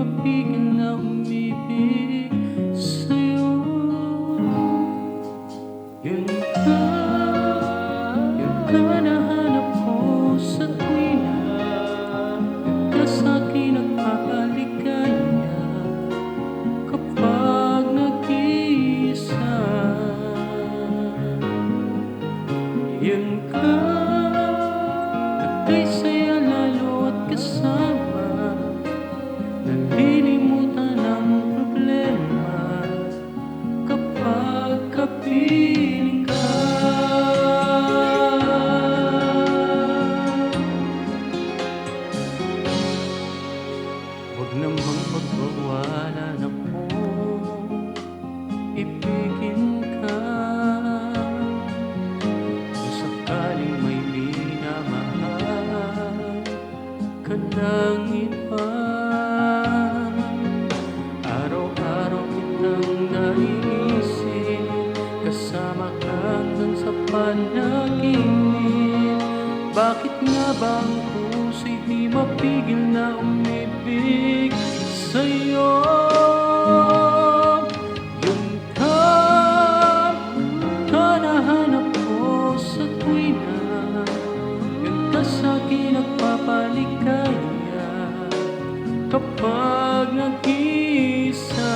mapigil na umibig sa'yo. Yun ka na hanap ko sa tuwina. Yun ka sa'kin nagpapaligaya kapag nag-iisa. Yun ka, nagkay-saya lalo at kasama. Nalilimutan ang problema kapag kapiling ka. Huwag namang pagbawalan akong ibigin ka. Kung sakaling may minamahal ka ng iba, araw-araw kitang naiisip, kasama ka hanggang sa panaginip. Bakit nga ba ang puso'y di mapigil na umibig sa'yo? Yun ka nahanap ko sa tuwina. Yun ka sa'kin nagpapaligaya kapag nag-iisa.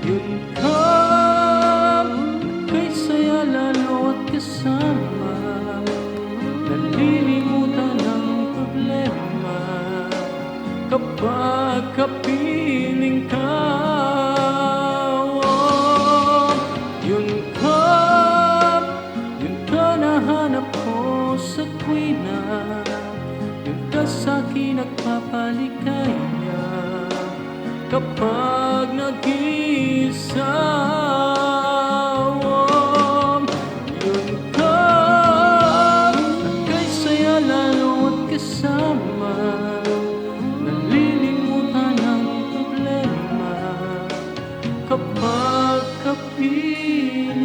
Yun ka, nagkay-saya lalo at kasama. Nalilimutan ang problema kapag kapiling ka. Yun ka nahanap ko sa tuwina. Yun ka sa'kin nagpapaligaya kapag nag-iisa. Yun ka, nagkay-saya lalo at kasama. Nalilimutan ang problema kapag kapiling